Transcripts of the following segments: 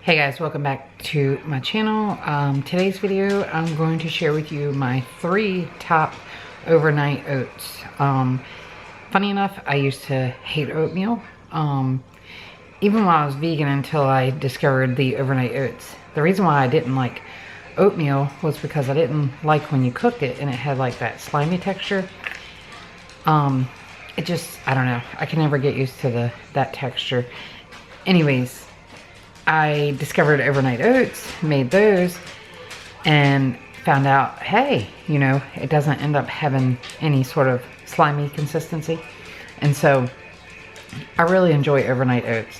Hey guys, welcome back to my channel. Today's video, I'm going to share with you my 3 top overnight oats. Funny enough, I used to hate oatmeal, even while I was vegan, until I discovered the overnight oats. The reason why I didn't like oatmeal was because I didn't like when you cooked it and it had like that slimy texture. It just, I don't know, I can never get used to that texture. Anyways, I discovered overnight oats, made those, and found out, hey, you know, it doesn't end up having any sort of slimy consistency. And so I really enjoy overnight oats.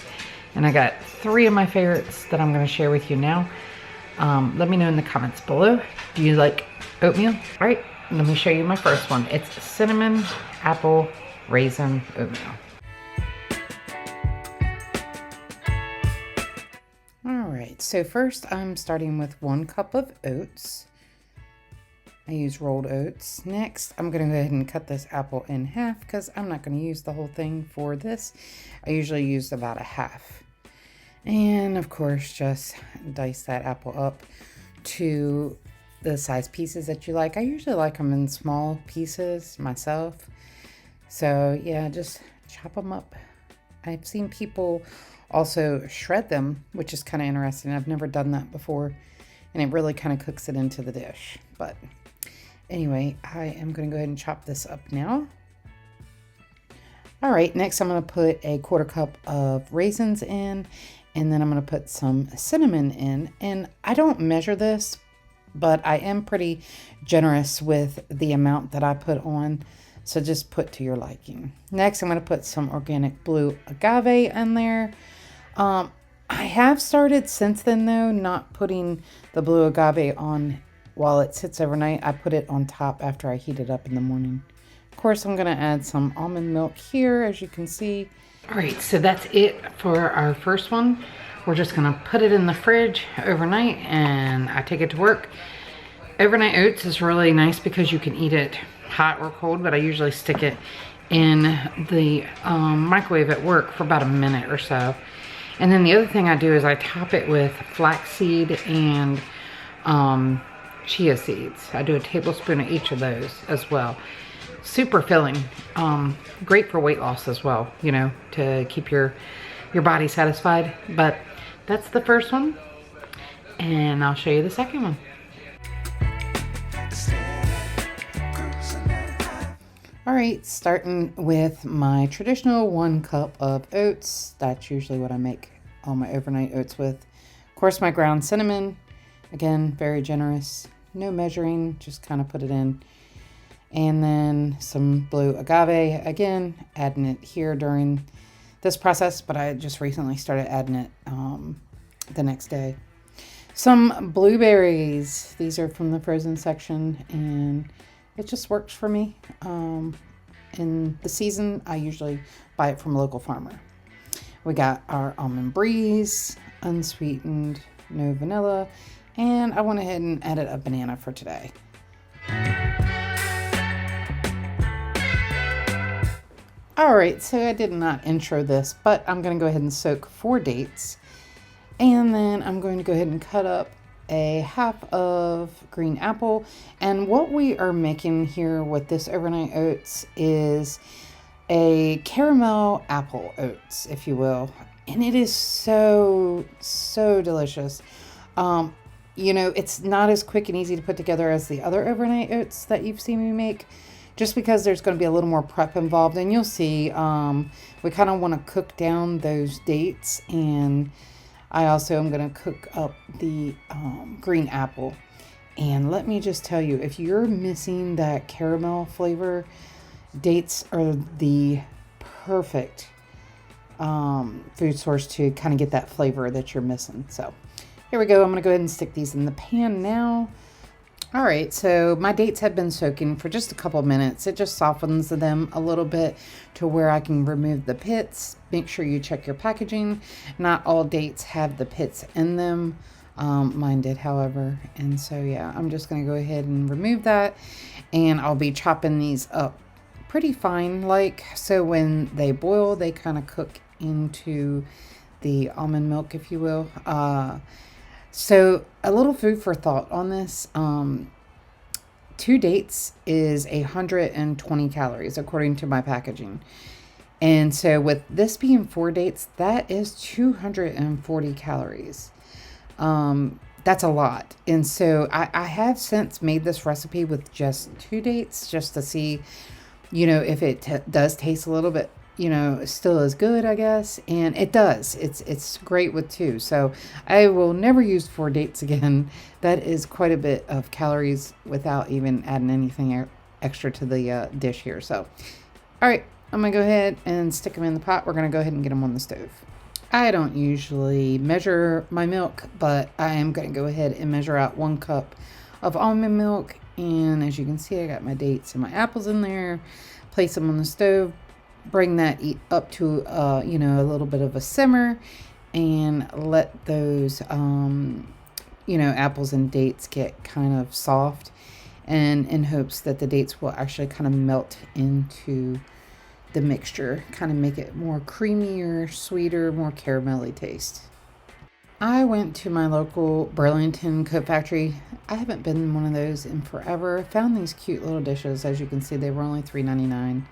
And I got 3 of my favorites that I'm going to share with you now. Let me know in the comments below. Do you like oatmeal? All right, let me show you my first one. It's cinnamon, apple, raisin oatmeal. Alright, so first I'm starting with 1 cup of oats. I use rolled oats. Next, I'm going to go ahead and cut this apple in half because I'm not going to use the whole thing for this. I usually use about a half. And of course, just dice that apple up to the size pieces that you like. I usually like them in small pieces myself. So yeah, just chop them up. I've seen people also shred them, which is kind of interesting. I've never done that before, and it really kind of cooks it into the dish. But anyway, I am going to go ahead and chop this up now. All right, next I'm going to put a 1/4 cup of raisins in, and then I'm going to put some cinnamon in. And I don't measure this, but I am pretty generous with the amount that I put on. So just put to your liking. Next, I'm going to put some organic blue agave in there. I have started since then, though, not putting the blue agave on while it sits overnight. I put it on top after I heat it up in the morning. Of course, I'm going to add some almond milk here, as you can see. All right, so that's it for our first one. We're just going to put it in the fridge overnight, and I take it to work. Overnight oats is really nice because you can eat it hot or cold, but I usually stick it in the microwave at work for about a minute or so. And then the other thing I do is I top it with flaxseed and chia seeds. I do a tablespoon of each of those as well. Super filling. Great for weight loss as well, you know, to keep your body satisfied. But that's the first one, and I'll show you the second one. All right, starting with my traditional 1 cup of oats. That's usually what I make all my overnight oats with. Of course, my ground cinnamon. Again, very generous. No measuring, just kind of put it in. And then some blue agave. Again, adding it here during this process, but I just recently started adding it the next day. Some blueberries. These are from the frozen section, and it just works for me. In the season, I usually buy it from a local farmer. We got our almond breeze, unsweetened, no vanilla, and I went ahead and added a banana for today. All right, so I did not intro this, but I'm going to go ahead and soak 4 dates, and then I'm going to go ahead and cut up a half of green apple. And what we are making here with this overnight oats is a caramel apple oats, if you will, and it is so delicious. You know, it's not as quick and easy to put together as the other overnight oats that you've seen me make, just because there's going to be a little more prep involved. And you'll see, we kind of want to cook down those dates, and I also am going to cook up the green apple. And let me just tell you, if you're missing that caramel flavor, dates are the perfect food source to kind of get that flavor that you're missing. So here we go. I'm going to go ahead and stick these in the pan now. All right, so my dates have been soaking for just a couple of minutes. It just softens them a little bit to where I can remove the pits. Make sure you check your packaging. Not all dates have the pits in them. Mine did, however. And so, yeah, I'm just going to go ahead and remove that. And I'll be chopping these up pretty fine, so when they boil, they kind of cook into the almond milk, if you will. So a little food for thought on this. 2 dates is 120 calories according to my packaging. And so with this being 4 dates, that is 240 calories. That's a lot. And so I have since made this recipe with just 2 dates just to see, if it does taste a little bit, still as good, I guess. And it does. It's great with 2. So I will never use 4 dates again. That is quite a bit of calories without even adding anything extra to the dish here. So, all right, I'm going to go ahead and stick them in the pot. We're going to go ahead and get them on the stove. I don't usually measure my milk, but I am going to go ahead and measure out 1 cup of almond milk. And as you can see, I got my dates and my apples in there. Place them on the stove. Bring that up to, a little bit of a simmer. And let those, apples and dates get kind of soft. And in hopes that the dates will actually kind of melt into the mixture, kind of make it more creamier, sweeter, more caramelly taste. I went to my local Burlington coat factory. I haven't been in one of those in forever. Found these cute little dishes. As you can see, they were only $3.99.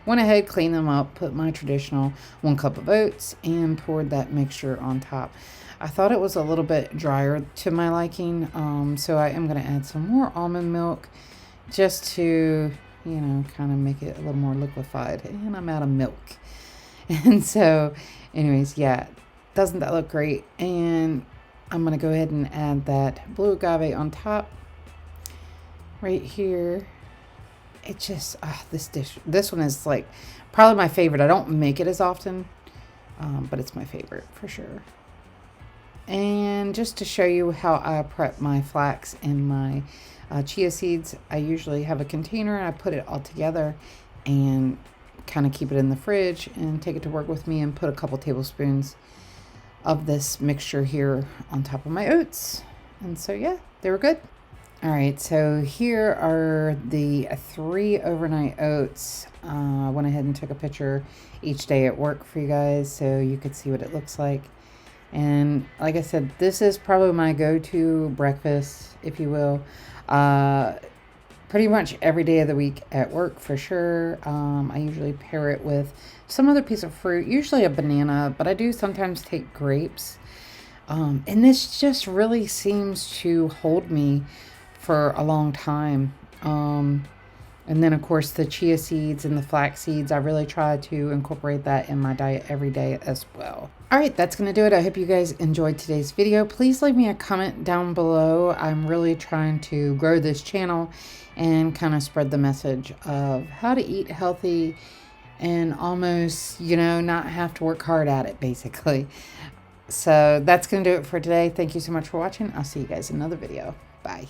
Went ahead, cleaned them up, put my traditional 1 cup of oats, and poured that mixture on top. I thought it was a little bit drier to my liking, so I am going to add some more almond milk just to kind of make it a little more liquefied. And I'm out of milk. And so, anyways, yeah, doesn't that look great? And I'm going to go ahead and add that blue agave on top right here. It just, this one is like probably my favorite. I don't make it as often, but it's my favorite for sure. And just to show you how I prep my flax and my chia seeds, I usually have a container and I put it all together and kind of keep it in the fridge and take it to work with me and put a couple tablespoons of this mixture here on top of my oats. And so yeah, they were good. All right, so here are the 3 overnight oats. I went ahead and took a picture each day at work for you guys so you could see what it looks like. And like I said, this is probably my go-to breakfast, if you will. Pretty much every day of the week at work for sure. I usually pair it with some other piece of fruit, usually a banana, but I do sometimes take grapes. And this just really seems to hold me for a long time. And then, of course, the chia seeds and the flax seeds, I really try to incorporate that in my diet every day as well. All right, that's going to do it. I hope you guys enjoyed today's video. Please leave me a comment down below. I'm really trying to grow this channel and kind of spread the message of how to eat healthy and almost, not have to work hard at it, basically. So that's going to do it for today. Thank you so much for watching. I'll see you guys in another video. Bye.